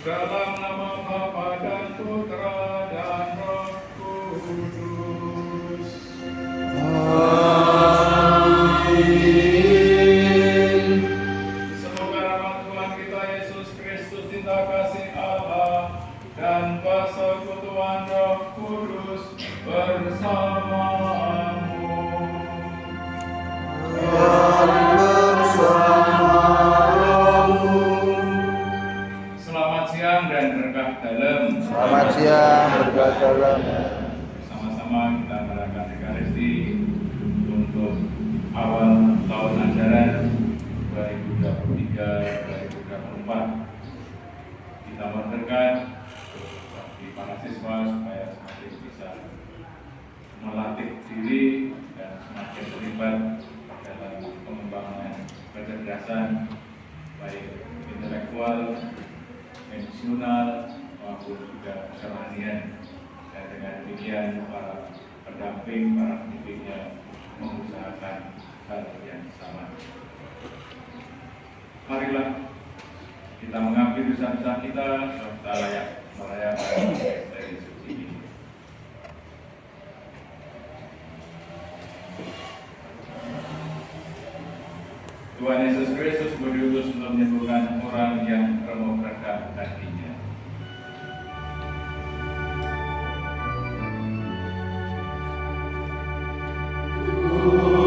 Dalam nama Bapa dan Putra dan Roh Kudus. Amin. Semoga rahmat Tuhan kita Yesus Kristus, cinta kasih Allah, dan persekutuan Roh Kudus bersamamu. Selamat siang dan berkah dalam. Selamat siang, berkah dalam. Sama-sama kita merayakan Ekaristi untuk awal tahun ajaran 2023-2024. Kita mohonkan bagi para siswa supaya semakin bisa melatih diri dan semakin terlibat dalam pengembangan kecerdasan baik intelektual, emosional maupun juga kerohanian. Dan dengan demikian para pendamping, para pendidiknya mengusahakan hal yang sama. Marilah kita mengambil dosa-dosa kita serta layak merayakan dari suci ini. Tuhan Yesus Kristus diutus untuk menyembuhkan orang yang remuk redam hatinya.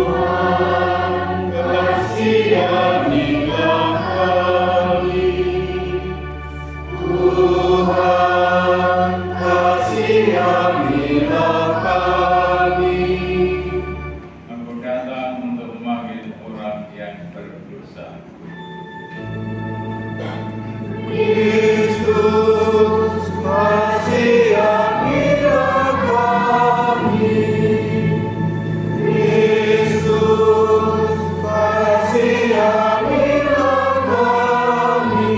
Tuhan kasihanilah kami. Tuhan kasihanilah kami. Engkau datang untuk memanggil orang yang berdosa. Kristus kasihanilah kami. Kristus kasihanilah kami.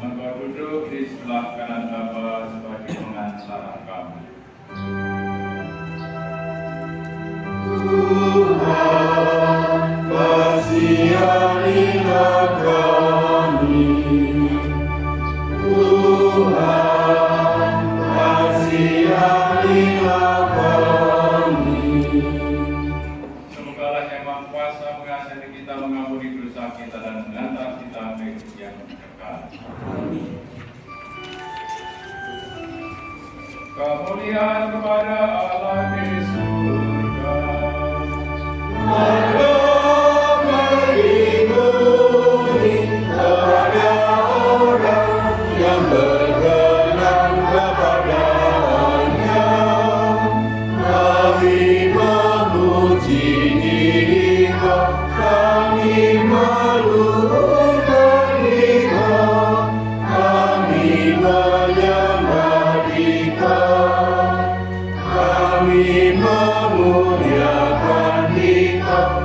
Engkau duduk di sebelah kanan Bapa sebagai pengantar kami. Tuhan kasihanilah kami. Tuhan kasihanilah kami. Semogalah yang Maha Kuasa mengasihi kita, mengampuni dosa kita dan mengantar kita ke hidup yang kekal. Kemuliaan kepada Allah di surga. Allah melindungi kepada orang yang berkenan kepadanya. Kami memuji Diri-Kau, kami meluhurkan Diri-Kau, kami menyembah Diri-Kau, kami memuliakan Diri-Kau.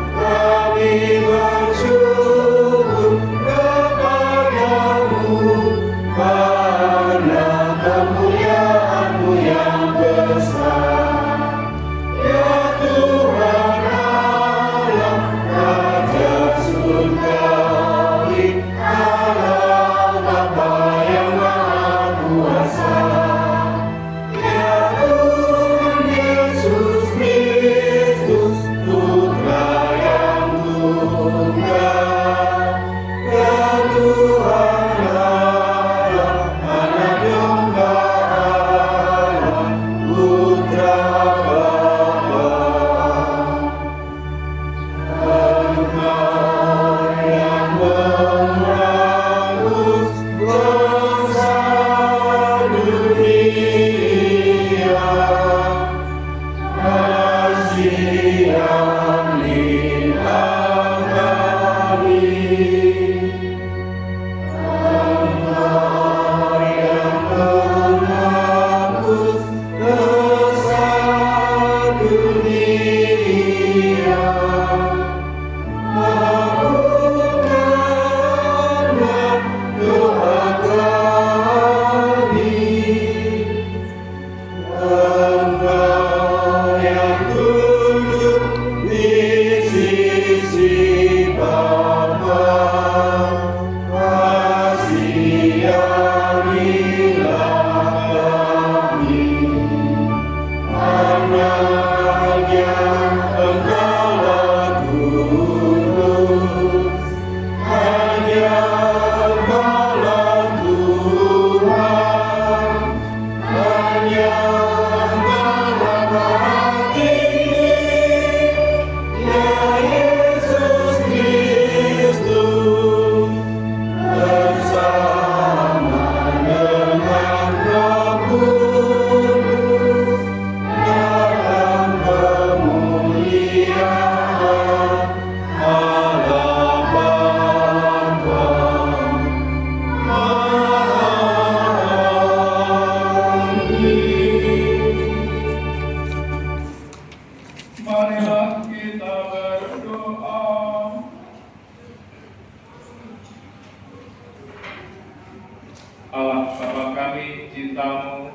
Bapa-Mu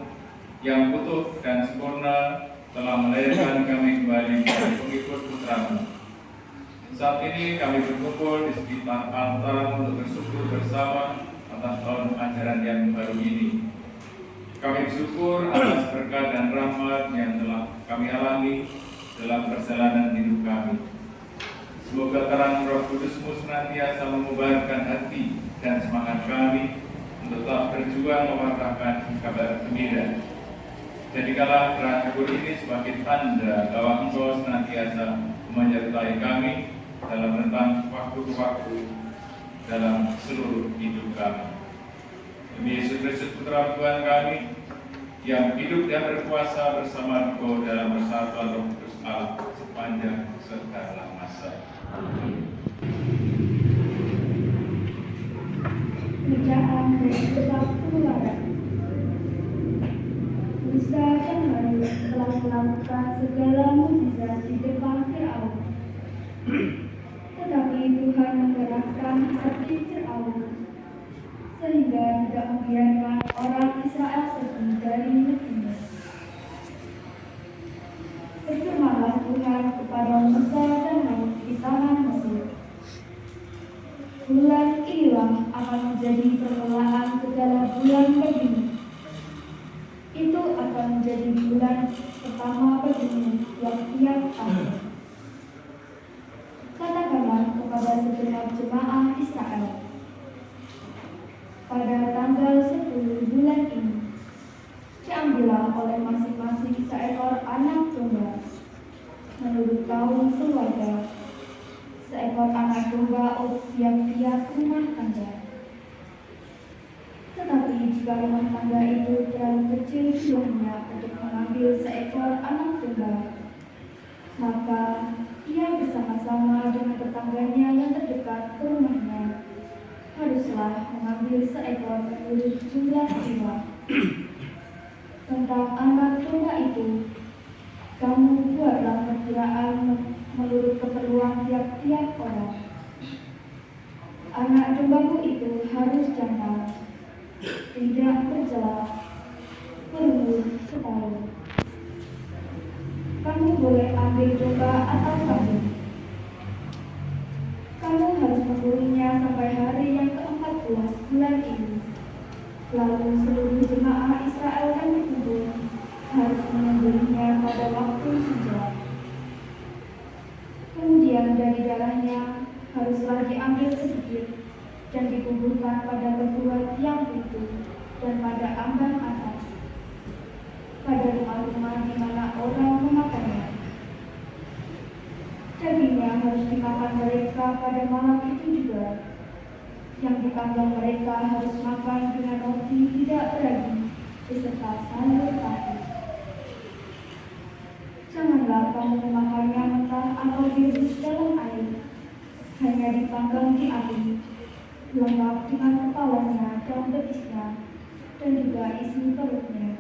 yang utuh dan sempurna telah melahirkan kami kembali menjadi pengikut Putra-Mu. Saat ini kami berkumpul di sekitar altar untuk bersyukur bersama atas tahun ajaran yang baru ini. Kami bersyukur atas berkat dan rahmat yang telah kami alami dalam perjalanan hidup kami. Semoga terang Roh Kudus-Mu senantiasa mengubarkan hati dan semangat kami untuk tetap berjuang mewartakan kabar gembira. Jadikanlah gerah syukur ini sebagai tanda bahwa Engkau senantiasa menyertai kami dalam rentang waktu ke waktu dalam seluruh hidup kami. Demi Yesus Kristus Putra Tuhan kami yang hidup dan berkuasa bersama Engkau dalam persatuan Roh Kudus Allah sepanjang segala masa. Bacaan dari kitab Keluaran. Musa dan Harun telah melakukan segala mukjizat di depan Firaun. Tetapi Tuhan mengeraskan hati Firaun sehingga tidak membiarkan orang Israel pergi dari negerinya. Berfirmanlah Tuhan kepada Musa dan Harun di tanah Mesir. Bulan inilah akan menjadi permulaan segala bulan bagimu. Itu akan menjadi bulan pertama bagimu yang tiap tahun. Katakanlah kepada segenap jemaah Israel, pada tanggal 10 bulan ini, diambillah oleh masing-masing seekor anak domba menurut kaum keluarga, seekor anak domba untuk tiap-tiap rumah tangga. Tetapi jika rumah tangga itu terlalu kecil jumlahnya untuk mengambil seekor anak domba, maka ia bersama-sama dengan tetangganya yang terdekat ke rumahnya haruslah mengambil seekor menurut jumlah jiwa. Tentang anak domba itu, kamu buatlah perkiraan menurut keperluan tiap-tiap orang. Anak dombamu itu harus jantan, tidak berjelak, berumur setahun. Kamu boleh ambil domba atau kambing. Kamu harus membelinya sampai hari yang ke-14 bulan ini. Lalu seluruh jemaah Israel yang berkumpul harus menyembelihnya pada waktu senja. Kemudian dari darahnya haruslah diambil sedikit dan dikumpulkan pada kedua tiang pintu dan pada ambang atas, pada rumah-rumah di mana orang memakannya. Dagingnya harus dimakan mereka pada malam itu juga. Yang dipanggang mereka harus makan dengan roti tidak beragi beserta sayur pahit. Janganlah kamu memakannya mentah atau direbus dalam air, hanya dipanggang di api, lengkap dengan kepalanya dan betisnya, dan juga isi perutnya.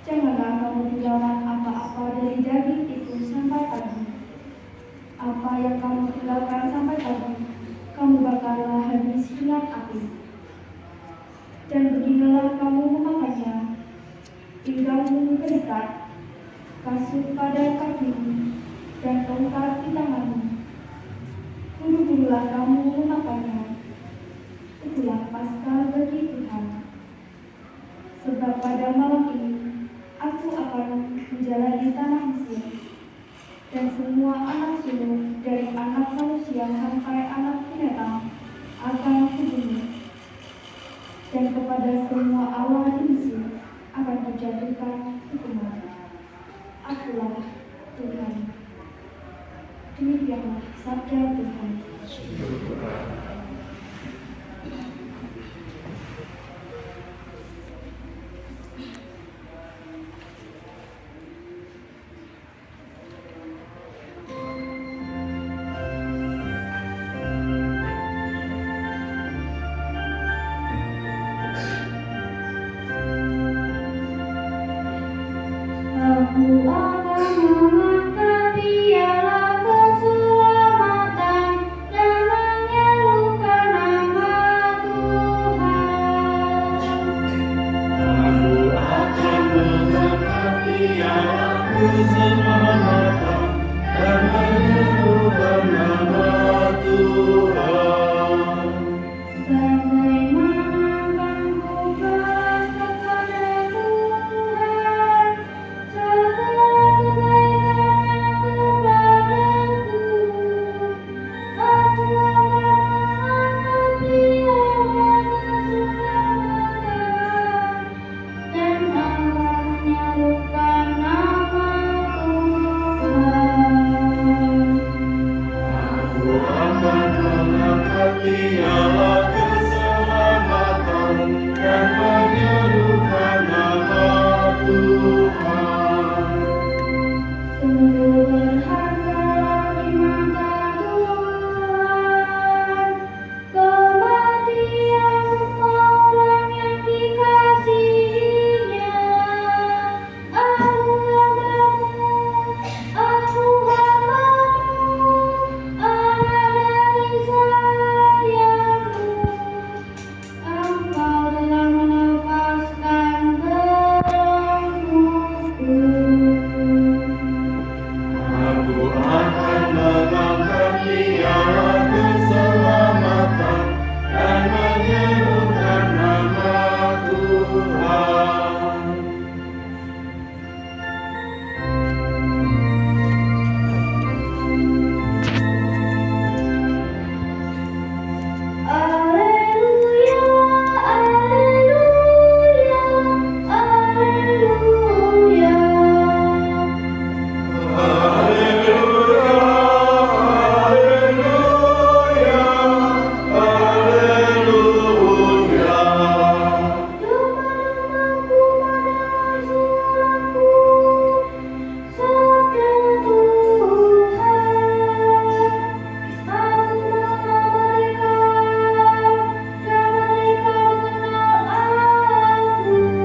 Janganlah kamu tinggalkan apa-apa dari daging itu sampai pagi. Apa yang kamu tinggalkan sampai pagi, kamu bakarlah habis dengan api. Dan beginilah kamu memakannya: pinggangmu berdekat, kasut pada kakimu, dan tongkat di tanganmu. Buru-burulah kamu memakannya. Itulah Paskah bagi Tuhan. Sebab pada malam ini aku akan menjalani tanah Mesir, dan semua anak sulung dari anak manusia sampai anak binatang akan kubunuh. Dan kepada semua Allah di Mesir akan dijatuhkan hukuman. Akulah Tuhan. Demikianlah sabda Tuhan. Aku akan mengangkat piala keselamatan dan menyerukan nama Tuhan. keselamatan dan menyerukan nama Tuhan. Bagaimana aku kepada Tuhan, segala kebaikannya kepadaku. Aku akan menghadapi Allah keselamatan dan akan menyerukan nama Tuhan. Aku akan mengangkat piala keselamatan dan menyerukan nama Tuhan. Sungguh berharga di mata Tuhan kematian semua orang yang dikasihinya. Aku hambamu, anak dari sayangmu. Engkau telah melepaskan belengguku. Aku akan mengangkat piala keselamatan dan menyerukan nama Tuhan. Alleluia, alleluia, alleluia. Haleluya, haleluya, haleluya. Domba-dombaku mendengar suaraku, sabda Tuhan. Aku mengenal mereka, dan mereka mengenal aku. Haleluya,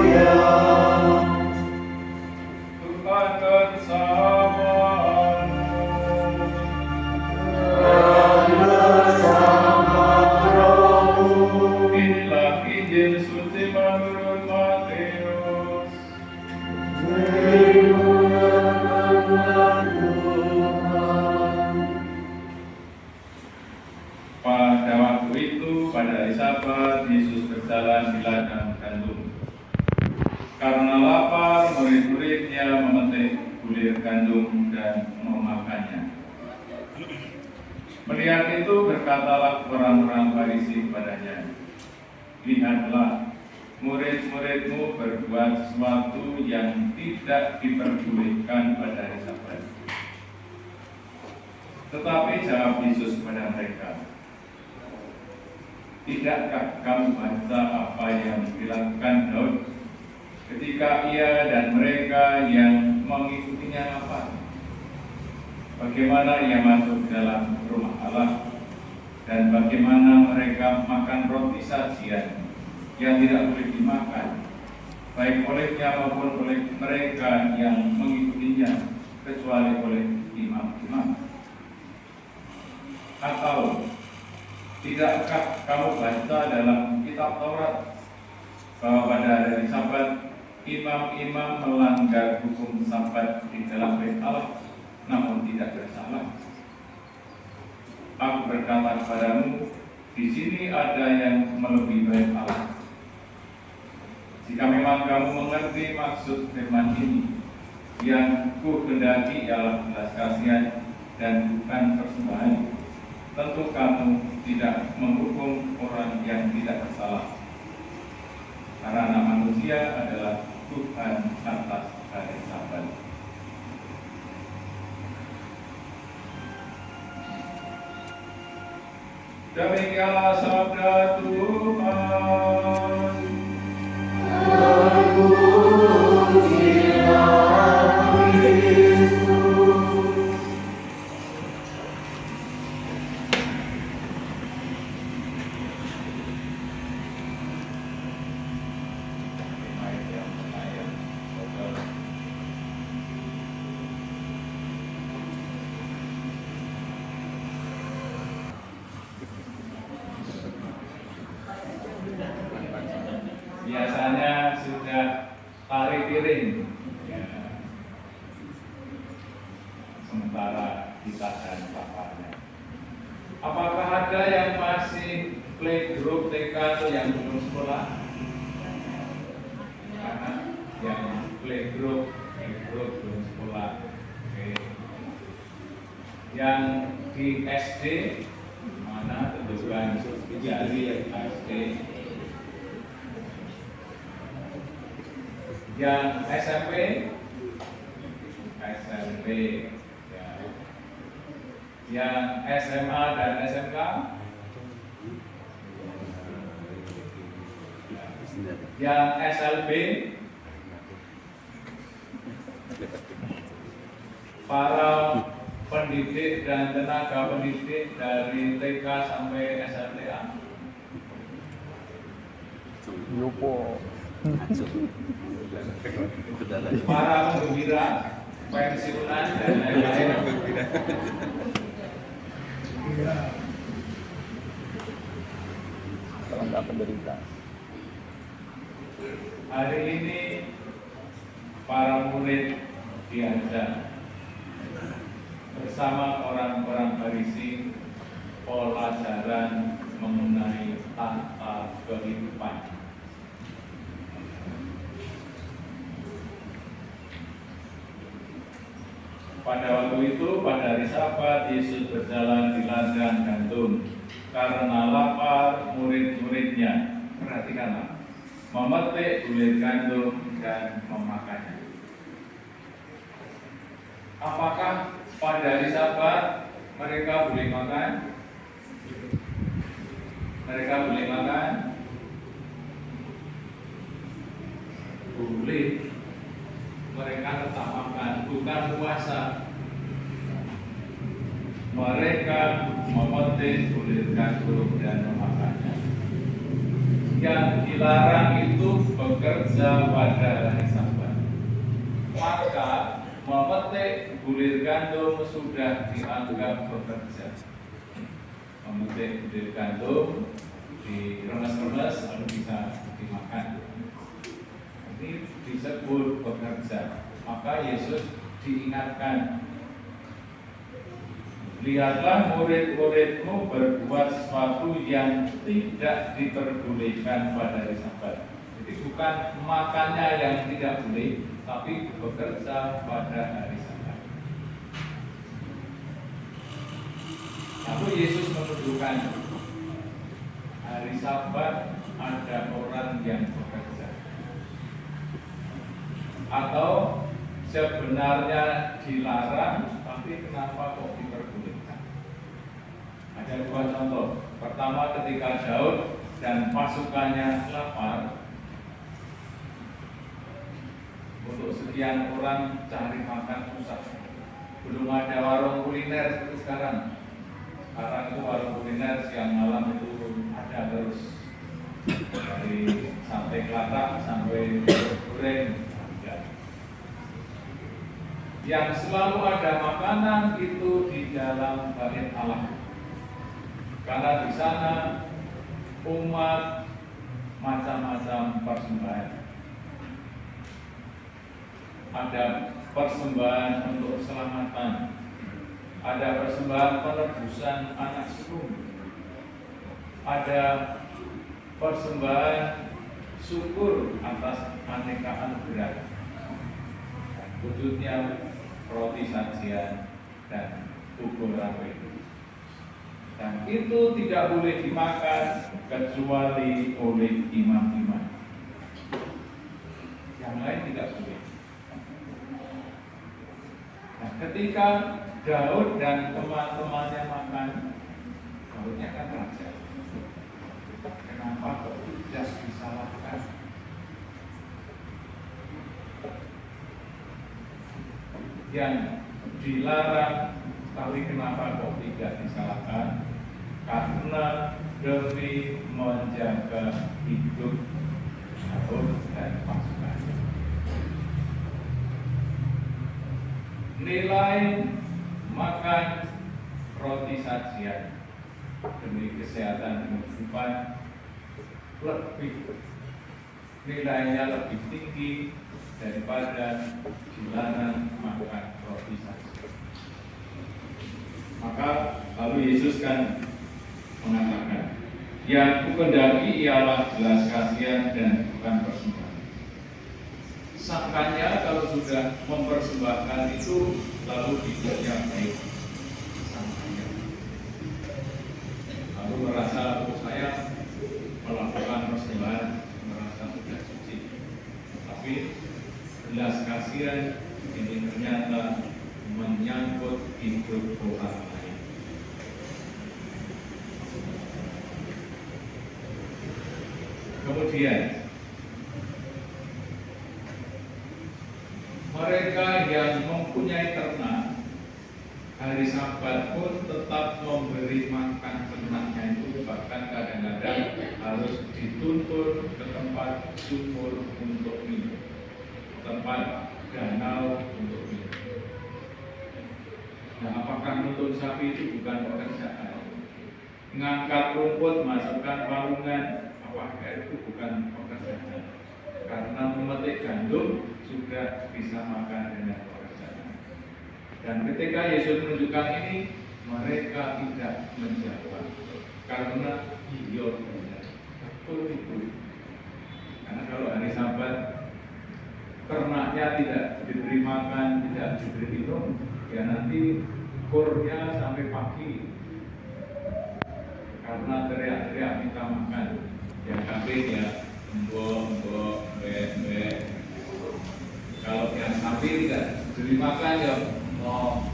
haleluya, haleluya. Tuhan Bersama rohmu. Inilah Injil suci menurut Matius. Dimuliakanlah Tuhan. Pada waktu itu, pada hari Sabat, Yesus berjalan di ladang gandum. Karena lapar, murid-muridnya memetik bulir gandum dan memakannya. Melihat itu, berkatalah orang-orang Farisi kepadanya, "Lihatlah, murid-muridmu berbuat sesuatu yang tidak diperbolehkan pada hari Sabat." Tetapi jawab Yesus kepada mereka, "Tidakkah kamu baca apa yang dilakukan Daud ketika ia dan mereka yang mengikutinya lapar? Bagaimana ia masuk ke dalam rumah Allah dan bagaimana mereka makan roti sajian yang tidak boleh dimakan, baik olehnya maupun oleh mereka yang mengikutinya, kecuali oleh imam-imam? Atau tidakkah kamu baca dalam kitab Taurat bahwa pada hari Sabat imam-imam melanggar hukum Sabat di dalam bait Allah, namun tidak bersalah? Aku berkata kepadamu, di sini ada yang melebihi bait Allah. Jika memang kamu mengerti maksud firman ini, yang ku hendaki ialah belas kasihan dan bukan persembahan, tentu kamu tidak menghukum orang yang tidak bersalah. Karena anak manusia adalah Tuhan atas hari Sabat. Demikianlah sabda Tuhan. sementara kita dan laparnya. Apakah ada yang masih playgroup TK atau yang belum sekolah? Karena yang playgroup belum sekolah. Oke. Yang di SD mana tentukan jari SD. Yang SMP ya. Yang SMA dan SMK yang SLB, para pendidik dan tenaga pendidik dari TK sampai SLTA, para penggembira, pensiunan dan lain-lain. Hari ini para murid diajak bersama orang-orang Farisi pelajaran mengenai tata kehidupan. Pada waktu itu, pada hari Sabat, Yesus berjalan di ladang gandum. Karena lapar, murid-muridnya, perhatikanlah, memetik bulir gandum dan memakannya. Apakah pada hari Sabat mereka boleh makan? Mereka boleh makan? Boleh. Mereka tetap makan, bukan puasa. Mereka memetik bulir gandum dan memakannya. Yang dilarang itu bekerja pada hari Sabat. Maka memetik bulir gandum sudah dianggap bekerja. Memetik bulir gandum diremes-remes lalu bisa dimakan. Ini disebut bekerja. Maka Yesus diingatkan, lihatlah murid-muridmu berbuat sesuatu yang tidak diperbolehkan pada hari Sabat. Jadi bukan makannya yang tidak boleh, tapi bekerja pada hari Sabat. Lalu Yesus menunjukkan hari Sabat ada orang yang bekerja. Atau sebenarnya dilarang, tapi kenapa kok diperbolehkan? Ada dua contoh. Pertama, ketika Daud dan pasukannya lapar, untuk sekian orang cari makan susah. Belum ada warung kuliner seperti sekarang. Sekarang itu warung kuliner siang malam itu ada terus, dari sate kelatak sampai goreng. Yang selalu ada makanan itu di dalam bait Allah. Karena di sana umat macam-macam persembahan. Ada persembahan untuk keselamatan, ada persembahan penebusan anak sulung, ada persembahan syukur atas aneka anugerah. Wujudnya roti sajian dan bubur rawe. Dan itu tidak boleh dimakan kecuali oleh imam-imam. Yang lain tidak boleh. Nah, ketika Daud dan teman-temannya makan, Daudnya kan raja. Kenapa kok tidak disalahkan? Yang dilarang, tapi kenapa kok tidak disalahkan? Karena demi menjaga hidup Daud dan pasukannya. Nilai makan roti sajian demi kesehatan kehidupan nilainya lebih tinggi daripada dilarang makan roti sajian. Yesus kan mengatakan, yang kukendaki ialah belas kasihan dan bukan persembahan. Sangkanya kalau sudah mempersembahkan itu lalu hidup yang baik. Sangkanya. Lalu merasa saya melakukan persembahan, merasa sudah suci. Tapi belas kasihan ini ternyata menyangkut hidup orang lain. Kemudian mereka yang mempunyai ternak hari Sabat pun tetap memberi makan ternaknya itu, bahkan kadang-kadang harus dituntun ke tempat sumur untuk minum, tempat danau untuk minum. Nah, apakah nuntun sapi itu bukan pekerjaan? Ngangkat rumput, masukkan palungan, apakah itu bukan pekerjaan? Karena memetik gandum sudah bisa makan dengan pekerjaan. Dan ketika Yesus menunjukkan ini, mereka tidak menjawab karena iya benar, betul itu. Karena kalau hari Sabat ternaknya tidak diberi makan, tidak diberi minum, ya nanti kurnya sampai pagi karena teriak-teriak minta makan. Yang kambing ya mbok, mbek. Kalau yang sapi tidak diberi makan ya mau.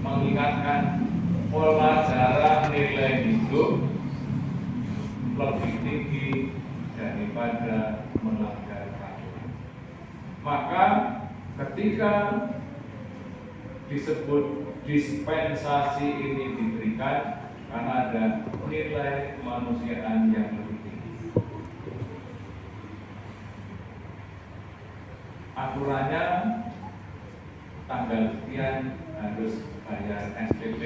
Mengingatkan pola cara nilai hidup lebih tinggi daripada melanggar peraturan. Maka ketika disebut dispensasi ini diberikan karena ada nilai kemanusiaan yang lebih tinggi. Aturannya tanggal sekian harus bayar SPP.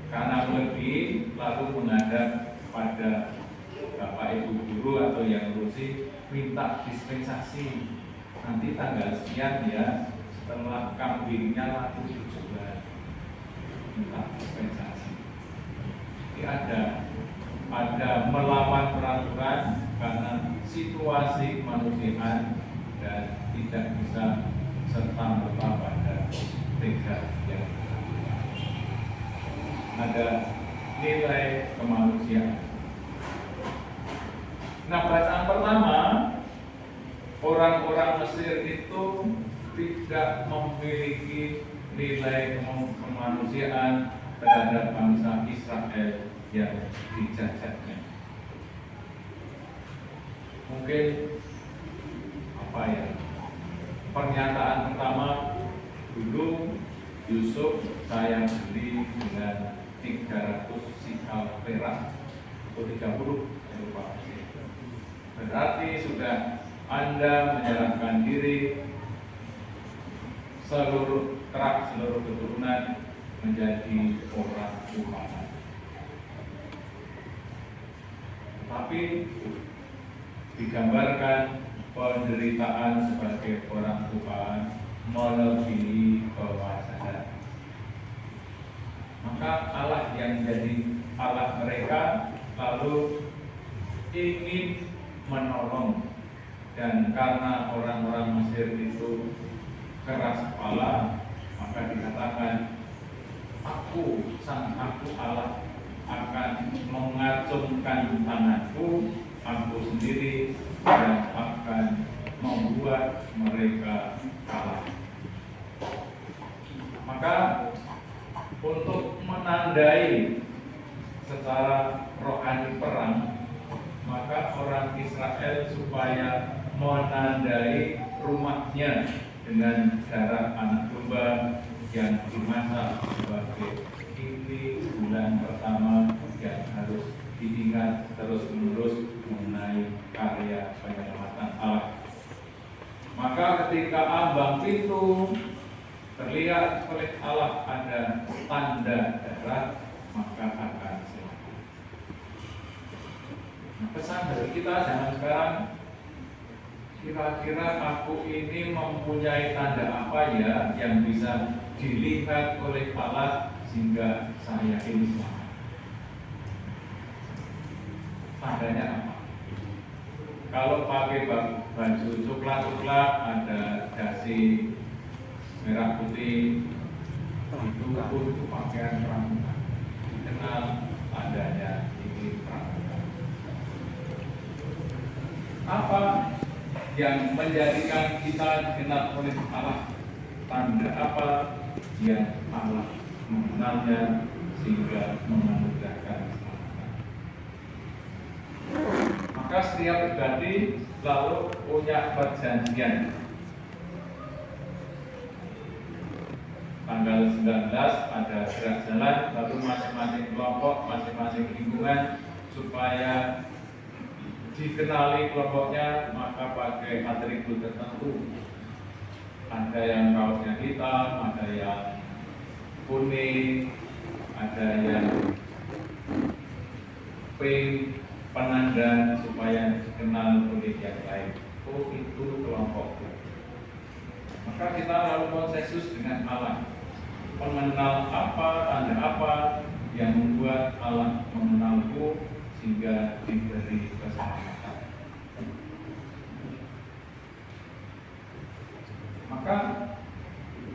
Karena lebih lalu menghadap pada Bapak Ibu guru atau yang ngurusi minta dispensasi. Nanti tanggal sekian ya, setelah kambingnya laku dijual, minta dispensasi. Ini ada melawan peraturan karena situasi kemanusiaan dan tidak bisa serta-merta pada tingkat yang ada nilai kemanusiaan. Nah, bacaan pertama, orang-orang Mesir itu tidak memiliki nilai kemanusiaan terhadap bangsa Israel yang dijajahnya. Mungkin pernyataan pertama, dulu Yusuf saya beli dengan 300 sikal perak atau 30, berarti sudah Anda menyerahkan diri seluruh keturunan menjadi orang Tuhan. Tapi digambarkan penderitaan sebagai orang Tuhan melebihi kewaspadaan. Maka Allah yang jadi Allah mereka lalu ingin menolong, dan karena orang-orang Mesir itu keras kepala, maka dikatakan aku Allah akan mengacungkan tanganku, aku sendiri yang akan membuat mereka kalah. Maka untuk menandai secara rohani perang, maka orang Israel supaya menandai rumahnya dengan darah anak domba yang dimasak sebagai ini bulan pertama yang harus diingat terus menerus mengenai karya penyelamatan Allah. Maka ketika ambang pintu terlihat oleh Allah ada tanda darah, maka akan selamat. Nah, pesan dari kita zaman sekarang, kira-kira aku ini mempunyai tanda apa ya yang bisa dilihat oleh Allah sehingga saya ini selamat? Tandanya apa? Kalau pakai baju coklat-coklat, ada dasi merah putih, itu pun pakaian pramuka. Dikenal adanya ini pramuka. Apa yang menjadikan kita dikenal oleh Allah? Tanda apa yang Allah mengenalnya sehingga menganugerahkan keselamatan? Maka setiap pribadi lalu punya perjanjian. Tanggal 19 ada gerak jalan, lalu masing-masing kelompok, masing-masing lingkungan supaya dikenali kelompoknya, maka pakai atribut tertentu. Ada yang kaosnya hitam, ada yang kuning, ada yang pink, penanda supaya dikenal oleh yang lain. Oh, itu kelompokku. Maka kita lalu konsensus dengan Allah, mengenal apa, tanda apa yang membuat Allah mengenalku sehingga diberi keselamatan. Maka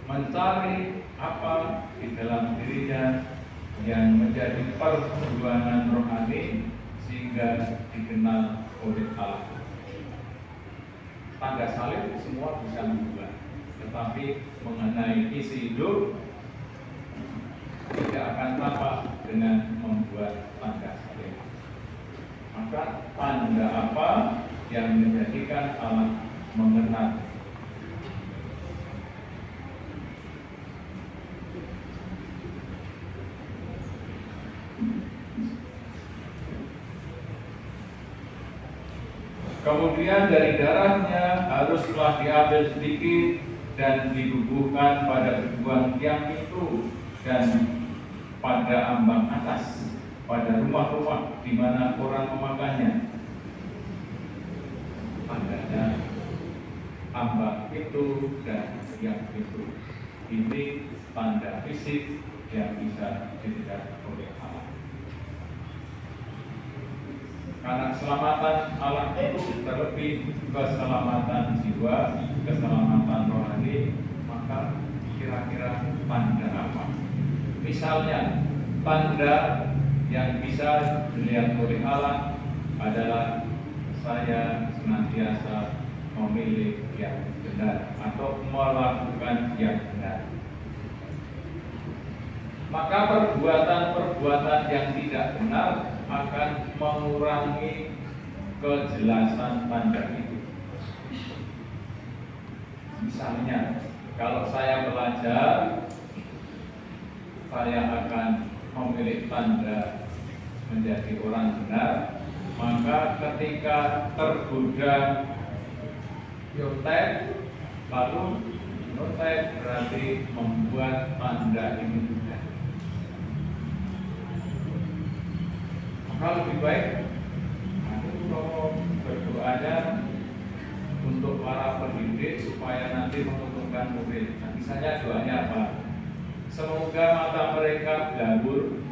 mencari apa di dalam dirinya yang menjadi perjuangan rohani sehingga dikenal oleh Allah. Tanda salib semua bisa membuat, tetapi mengenai isi hidup tidak akan tampak dengan membuat tanda salib. Maka tanda apa yang menjadikan Allah mengenal? Kemudian dari darahnya haruslah diambil sedikit dan dibubuhkan pada kedua tiang itu dan pada ambang atas, pada rumah-rumah di mana orang memakannya. Tandanya ambang itu dan tiang itu. Ini tanda fisik yang bisa dilihat oleh Allah. Karena keselamatan Allah itu terlebih keselamatan jiwa, keselamatan rohani, maka kira-kira tanda apa? Misalnya, tanda yang bisa dilihat oleh Allah adalah saya senantiasa memilih yang benar atau melakukan yang benar. Maka perbuatan-perbuatan yang tidak benar akan mengurangi kejelasan tanda itu. Misalnya, kalau saya belajar, saya akan memilih tanda menjadi orang benar. Maka ketika tergoda nyontek, lalu nyontek berarti membuat tanda ini benar. Maka lebih baik berdoanya untuk para pendidik supaya nanti menguntungkan murid. Nah, misalnya doanya apa? Semoga mata mereka blabur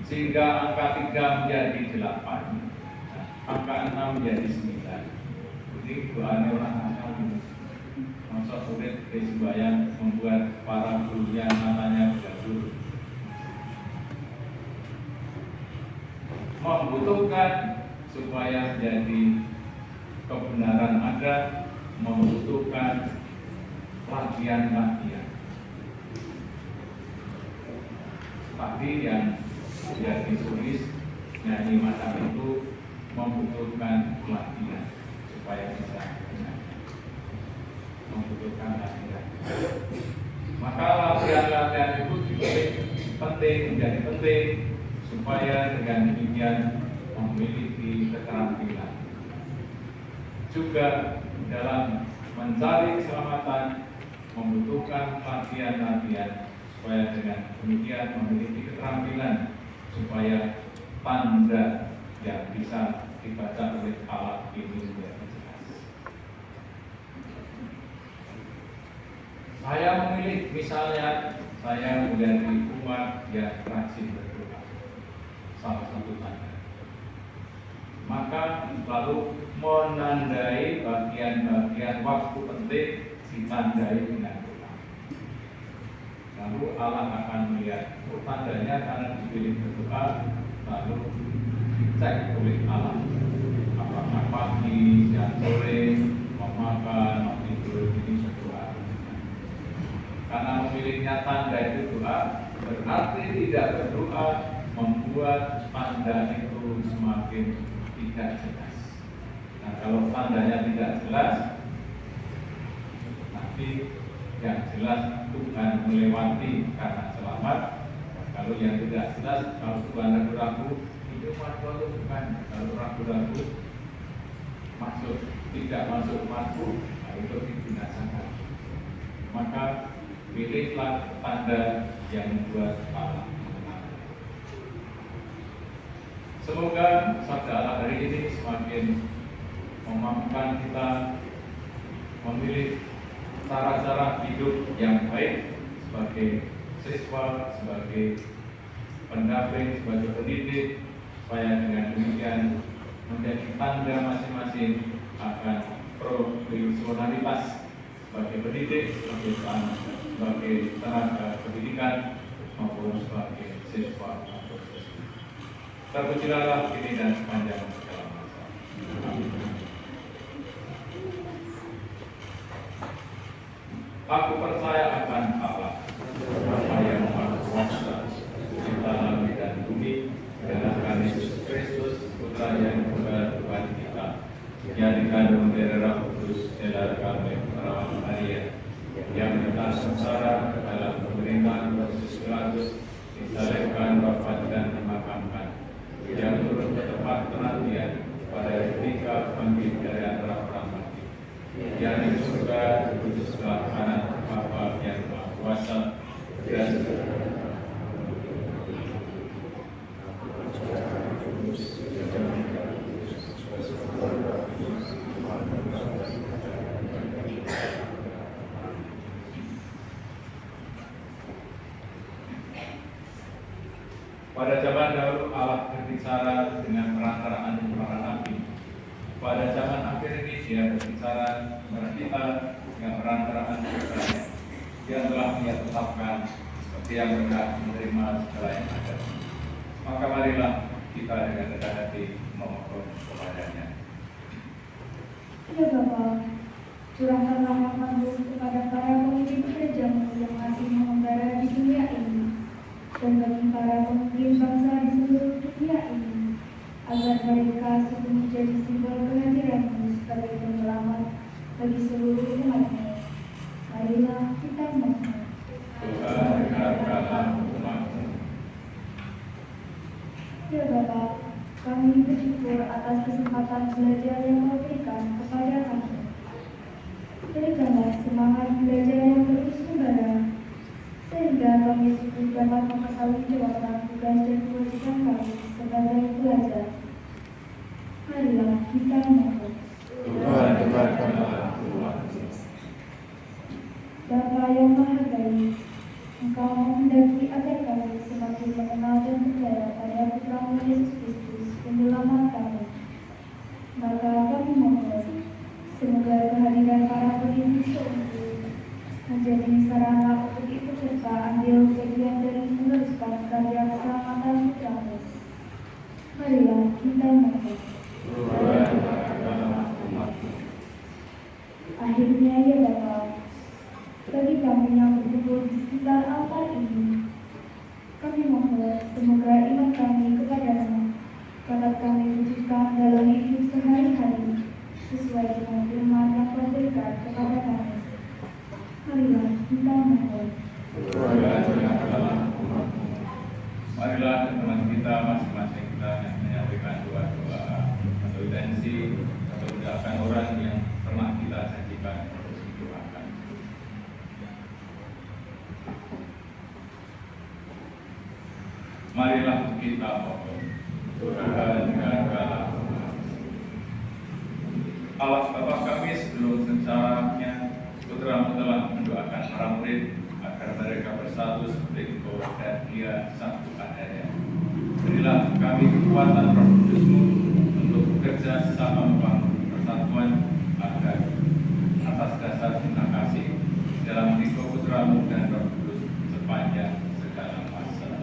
sehingga angka 3 menjadi 8, angka 6 menjadi 9. Jadi doanya orang asal ini. Masa murid sembahyang membuat para gurunya matanya blabur. Membutuhkan supaya jadi kebenaran ada, membutuhkan latihan-latihan. Tadi yang ditulis nyanyi macam itu membutuhkan latihan supaya bisa benar. Membutuhkan latihan. Maka latihan-latihan itu juga penting, menjadi penting supaya dengan demikian memiliki keterampilan. Juga dalam mencari keselamatan membutuhkan latihan-latihan supaya dengan demikian memiliki keterampilan supaya tanda yang bisa dibaca oleh Allah ini menjadi jelas. Saya memilih misalnya saya menjadi umat yang rajin berdoa, salah satu tanda. Maka lalu menandai bagian-bagian waktu penting ditandai dengan doa. Lalu Allah akan melihat tandanya karena dipilih berdoa, lalu dicek oleh Allah apakah pagi, siang, sore, mau makan, mau tidur, ini berdoa. Karena memilihnya tanda itu doa, berarti tidak berdoa membuat tanda itu semakin tidak jelas. Nah, kalau tandanya tidak jelas, nanti yang jelas Tuhan melewati karena selamat. Kalau yang tidak jelas, kalau Tuhan ragu-ragu, itu matku bukan. Kalau ragu-ragu, tidak masuk matku, nah itu dibinasakan. Maka pilihlah tanda yang membuat Allah menang. Semoga sabda Allah hari ini semakin memampukan kita memilih cara-cara hidup yang baik sebagai siswa, sebagai pendamping, sebagai pendidik, supaya dengan demikian menjadi tanda masing-masing akan profesionalitas sebagai pendidik, sebagai tenaga pendidikan maupun sebagai siswa atau siswa. Terpujilah kini dan sepanjang segala masa. Amin. Aku percaya akan Allah, Bapa yang Maha Kuasa, Pencipta langit dan bumi, dan akan Yesus Kristus, Putra yang tunggal Tuhan kita, yang dikandung dari Roh Kudus dari kami perawan Maria, yang menetap sengsara dalam pemerintahan Yesus Pilatus, disalibkan, wafat dan dimakamkan, yang turun ke tempat penantian pada ketika bangkit dari antara orang mati, yang di surga duduk sebelah kanan Bapa yang Maha Kuasa dan pada zaman dahulu Allah berbicara dengan perantaraan para nabi. Pada zaman akhir ini Dia berbicara kepada kita dengan perantaraan putranya. Dia telah Dia tetapkan seperti yang hendak menerima segala yang ada. Maka marilah kita dengan rendah hati memohon kepadanya. Ya Bapa, curahkanlah rahmat-Mu kepada para pemimpin gereja-Mu yang masih mengembara di dunia ini, dan bagi para pemimpin bangsa di seluruh dunia ini, agar mereka sungguh menjadi simbol kehadiran-Mu sebagai penyelamat bagi seluruh umat-Mu. Marilah kita mohon. Tuhan dengarkanlah umat-Mu. Ya Bapa, kami bersyukur atas kesempatan belajar yang Kau berikan kepada kami. Berikanlah semangat belajar yang terus membara, sehingga kami sungguh dapat mengetahui jawaban tugas dan kewajiban kami sebagai pelajar. Marilah kita mohon. Tuhan dengarkanlah umat-Mu. Bapa yang Maha Baik, Engkau menghendaki agar kami semakin mengenal dan percaya pada Putra-Mu Yesus Kristus, Penyelamat kami. Maka kami mohon, semoga kehadiran para pendidik seutuh menjadi sarana untuk ikut serta ambil bagian dari meneruskan karya keselamatan Putra-Mu. Marilah kita mohon. Tuhan dengarkanlah umat-Mu. Akhirnya ya Bapa, bagi kami yang berkumpul di sekitar altar ini, kami mohon semoga iman kami kepada-Mu dapat kami wujudkan dalam hidup sehari-hari sesuai dengan firman yang Kau berikan kepada kami. Marilah kita mohon. Tuhan dengarkanlah umat-Mu. Marilah teman kita masing-masing kita yang menyampaikan doa-doa atau intensi atau ucapan orang yang pernah kita janjikan untuk didoakan. Marilah kita mohon. Tuhan dengarkanlah umat-Mu. Allah Bapa kami, sebelum secaranya Putra-Mu telah mendoakan para murid murid agar mereka bersatu seperti Engkau dan Dia satu adanya. Berilah kami kekuatan Roh Kudus-Mu untuk bekerja sama membangun persatuan agar atas dasar cinta kasih dalam Engkau Putra-Mu dan Roh Kudus sepanjang segala masa.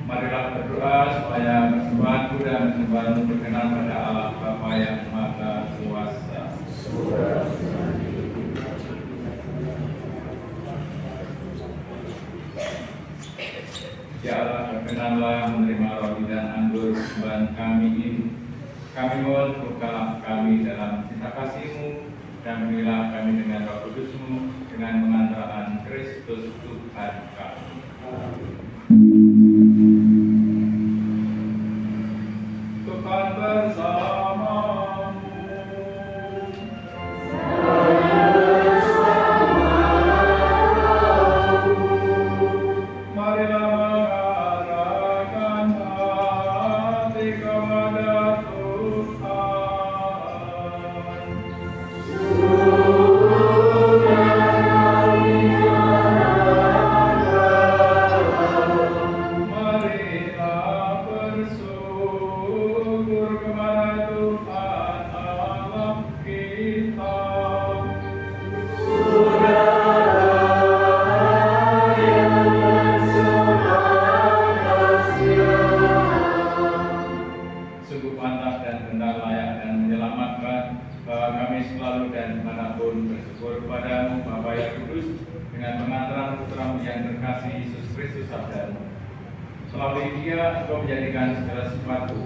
Marilah berdoa supaya persembahanku dan persembahanmu berkenan pada Allah Bapa yang Maha Kuasa. Ya Allah, berkenanlah menerima roti dan anggur persembahan kami ini. Kami mohon bukalah kami dalam cinta kasih-Mu dan berilah kami dengan Roh Kudus-Mu dengan pengantaran Kristus Tuhan kami. Tuhan bersamamu. Marilah mengarahkan hati kepada Marilah bersyukur kepada Tuhan Allah kita. Sungguh mantap dan benar, layak dan menyelamatkan, bahwa kami selalu dan dimanapun bersyukur kepadamu Bapa yang Kudus dengan pengantaran Putra-Mu yang terkasih Yesus Kristus Sabda-Mu. Melalui Dia Engkau menjadikan segala sesuatu.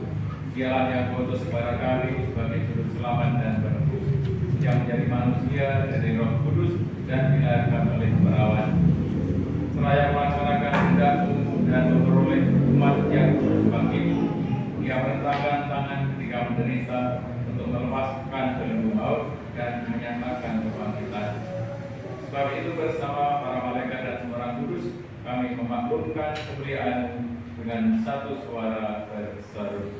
Dialah yang mengutus kepada kami sebagai juru selamat dan penebus, yang menjadi manusia dari Roh Kudus dan dilahirkan oleh perawan. Seraya menderita untuk melepaskan belenggu maut dan menyatakan kebangkitan. Sebab itu bersama para malaikat dan semua orang kudus kami memaklumkan kemuliaan-Mu dengan satu suara berseru.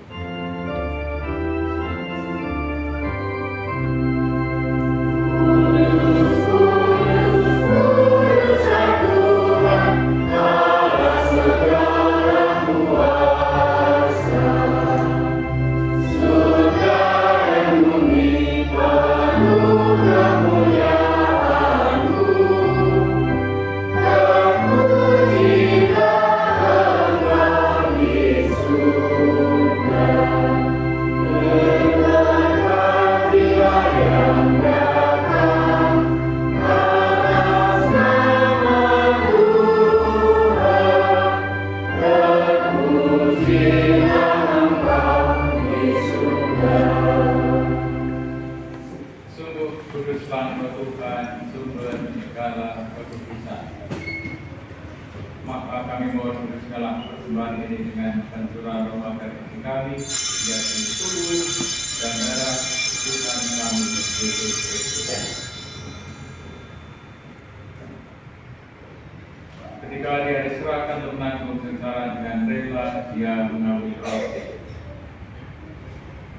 Ketika dia diserahkan untuk menanggung sengsara dengan rela, dia mengambil roti.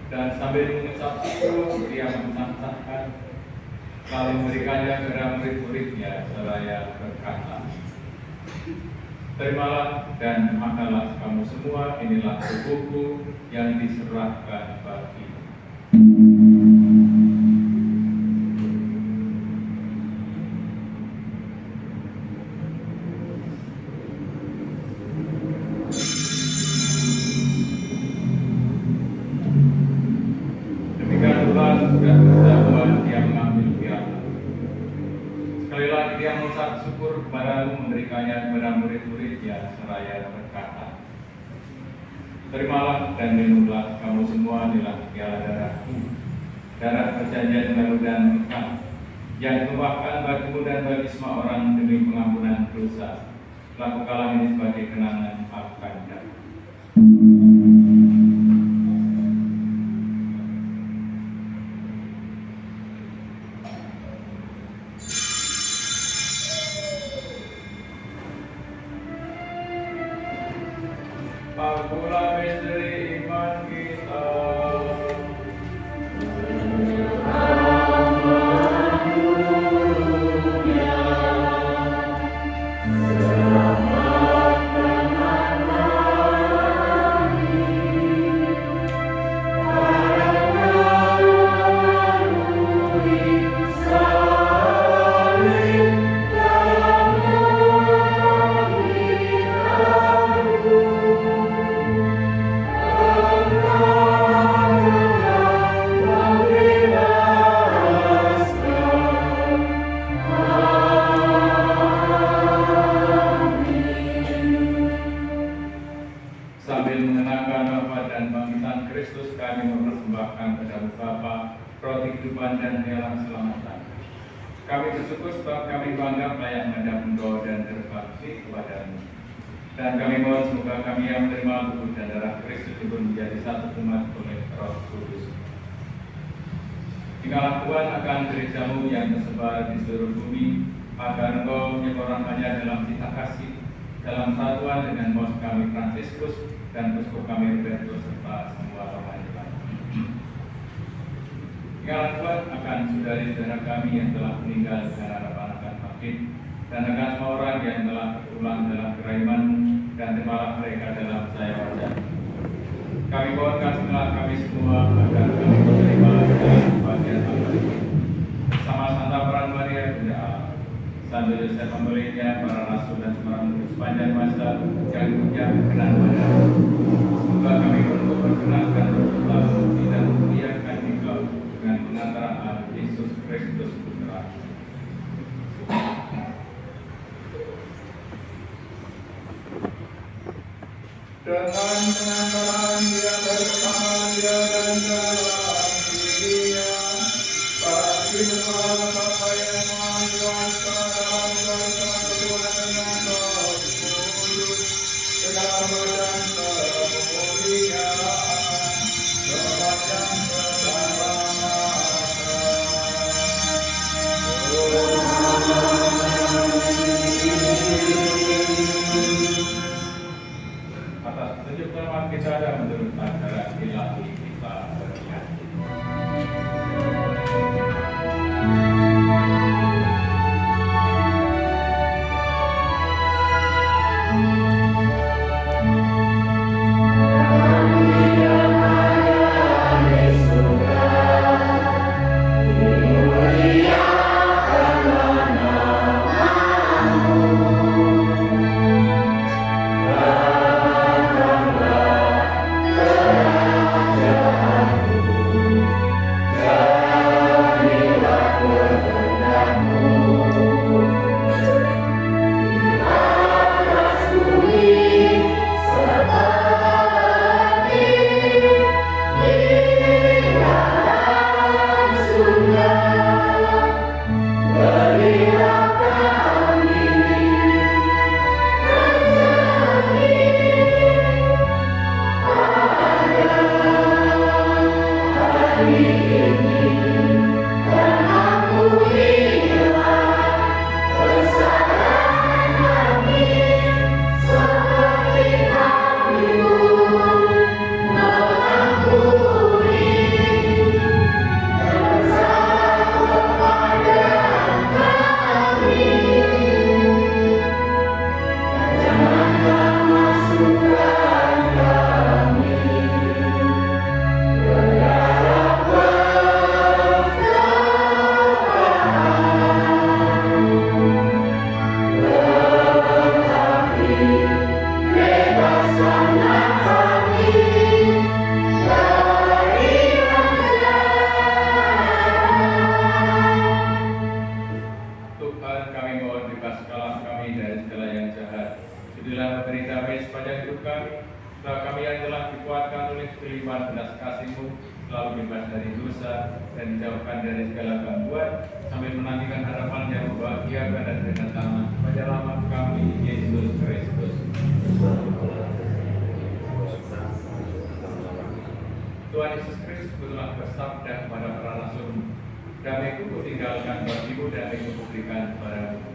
Dan sambil mengucap syukur, dia mencampakkan, lalu memberikannya kepada murid-muridnya seraya berkata, "Terimalah dan makanlah kamu semua, inilah tubuhku yang diserahkan bagimu." Sudah berjauhan dia mengambil piala. Sekali lagi dia mengucap syukur kepadamu, memberikannya kepada murid-muridnya seraya berkata, "Terimalah dan minumlah kamu semua, inilah piala darahku, darah perjanjian baru dan kekal, yang ditumpahkan bagimu dan bagi semua orang demi pengampunan dosa. Lakukanlah ini sebagai kenangan akan aku." Akulah misteri iman kita. Sambil mengenangkan wafat dan bangkitan Kristus, kami mempersembahkan kepada Bapa roti kehidupan dan piala keselamatan. Kami bersyukur sebab kami bangga layak menghadap Engkau dan berbakti kepadamu. Dan kami mohon semoga kami yang menerima tubuh dan darah Kristus itu menjadi satu umat oleh Roh Kudus. Tinggallah Tuhan akan gerejamu yang tersebar di seluruh bumi, agar Engkau menyebarkannya dalam cinta kasih, dalam satuan dengan Paus kami Fransiskus dan Uskup kami Robertus serta semua rohani lain. Tinggallah Tuhan akan saudari-saudara kami yang telah meninggal dan harapan akan bangkit, dan akan semua orang yang telah berulang dalam keraiman, dan terimalah mereka dalam saya wajah. Kami mohonkan setelah kami semua agar kami menerima dalam bagian Allah bersama Santa Peran Maria Bunda Allah, Santo Yosef pembelinya, para rasul dan semua orang sepanjang masa yang punya berkenan pada. Semoga kami untuk berkenankan Rasulullah dan memuliakan Engkau dengan pengantaraan Yesus Kristus Putra. Dengan pengantaran dia bersama dia dan dalam dirinya, bagi semua Bapa yang Maha Kuasa dalam kuasa Tuhan yang Maha Kudus, segala dan kemuliaan kepada beribadah menurut ajaran ilahi kita beryakin. Tuhan, kami mohon bebaskanlah kami dari segala yang jahat. Jadilah memberi damai sepanjang hidup kami. Setelah kami yang telah dikuatkan oleh kelimpahan belas kasih-Mu, selalu bebas dari dosa dan dijauhkan dari segala gangguan, sambil menantikan harapan yang membahagiakan dan kedatangan penyelamat kami, Yesus Kristus. Tuhan Yesus Kristus telah bersabda kepada para rasul, damai-Ku kutinggalkan bagimu, damai-Ku kuberikan kepadamu.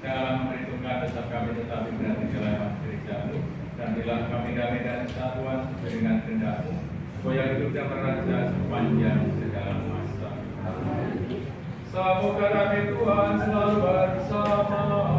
Janganlah memperhitungkan dosa kami, tetapi berarti jalan gereja-Mu, dan bilang kami damai dan kesatuan sesuai dengan kehendak-Mu, supaya hidup dan meraja sepanjang segala masa. Semoga damai Tuhan selalu bersamamu.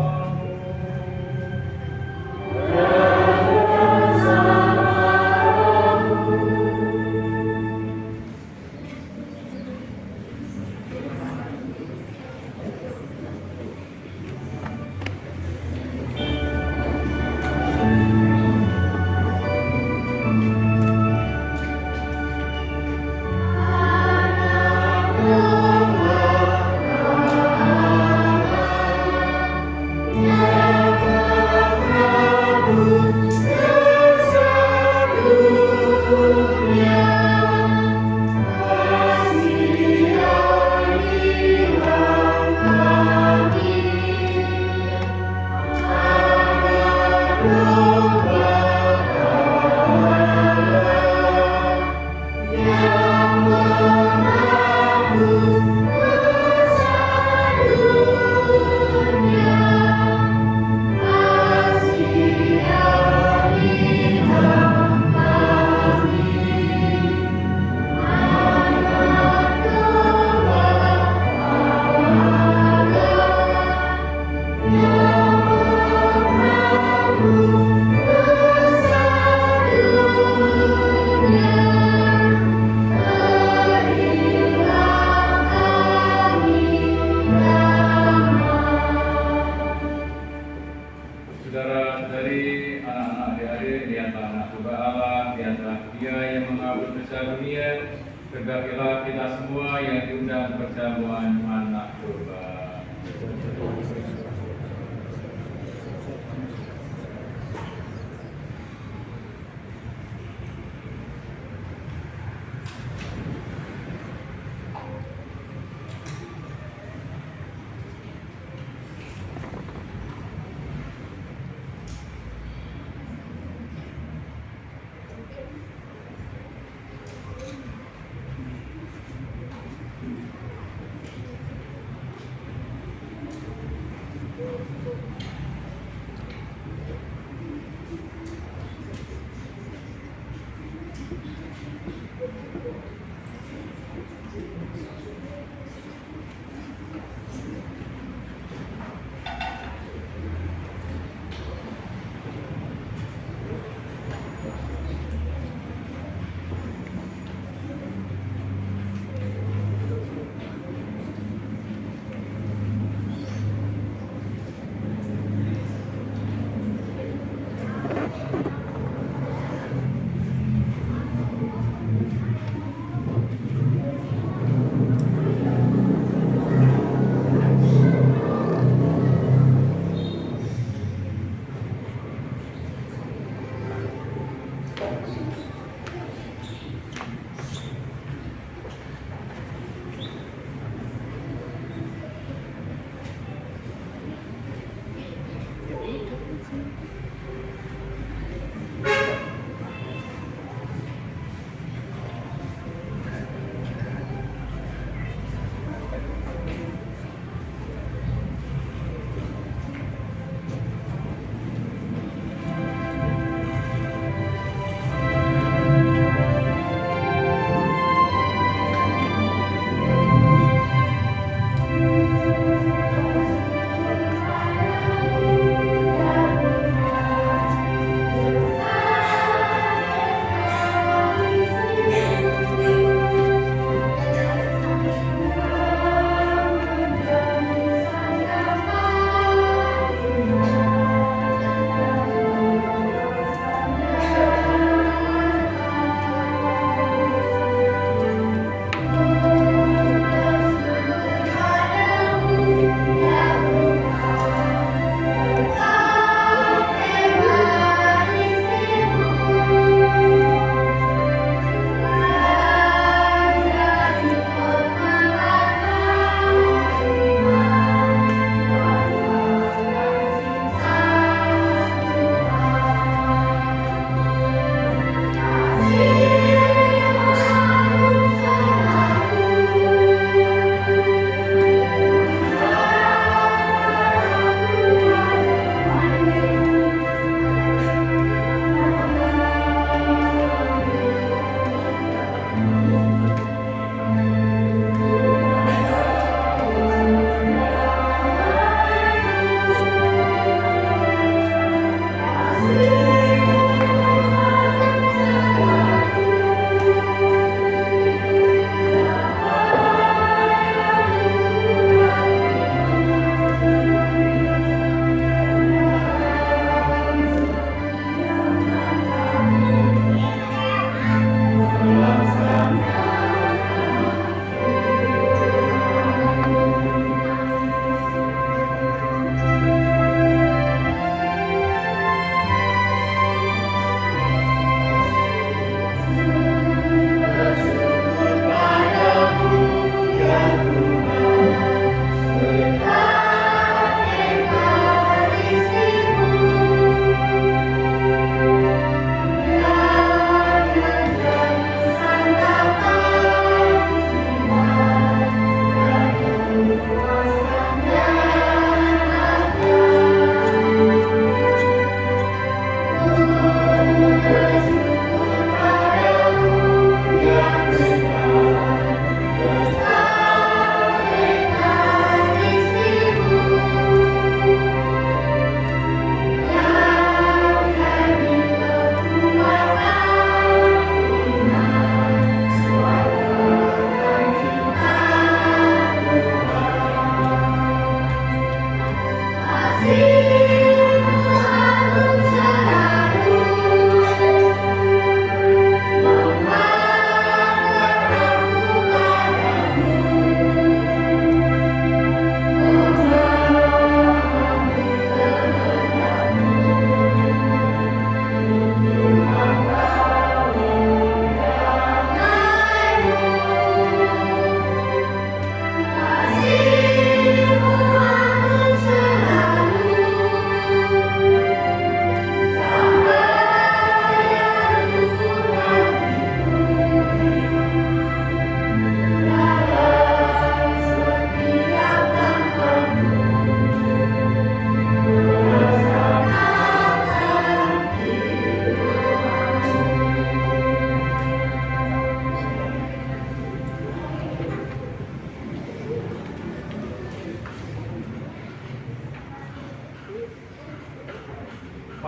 Saudara-saudari, anak-anak adik-adik, lihatlah anak domba Allah, lihatlah Dia yang menghapus dosa dunia. Berbahagialah kita semua yang diundang perjamuan anak domba.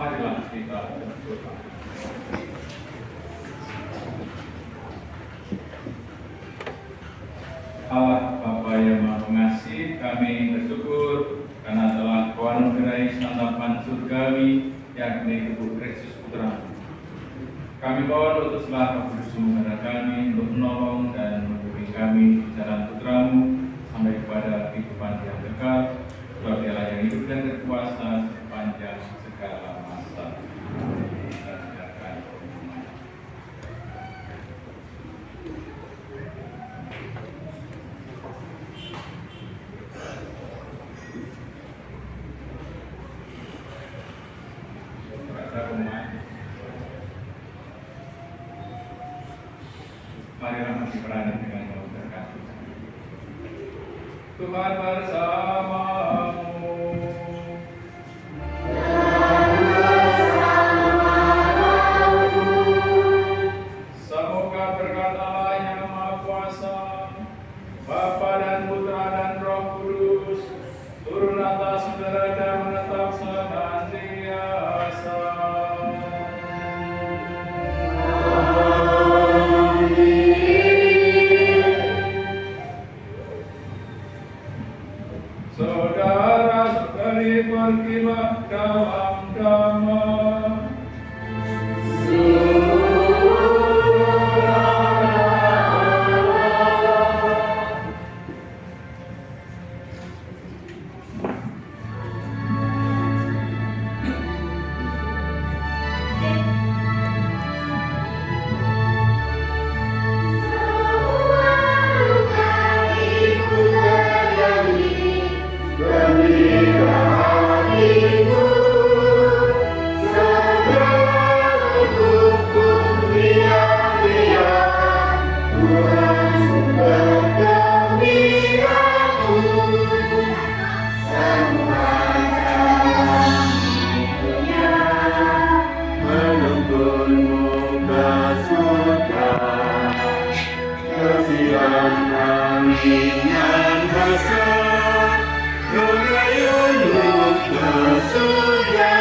Marilah kita berdoa. Allah Bapa yang Maha Pengasih, kami bersyukur karena telah Kau anugerahi santapan surgawi yakni tubuh Kristus Putra. Kami mohon utuslah Roh Kudus-Mu kepada kami untuk menolong dan membimbing kami di jalan Putramu sampai kepada kehidupan yang kekal. Sebab Dialah yang hidup dan berkuasa sepanjang segala masa. Kita silakan. Marilah masih berani dengan mau terkasih. Tuhan bersamamu. Semoga berkat Allah yang Maha Kuasa, Bapa dan Putra dan Roh Kudus, turun atas saudara dan menetap senantiasa. Saudara-saudari, pergilah dalam damai. Surga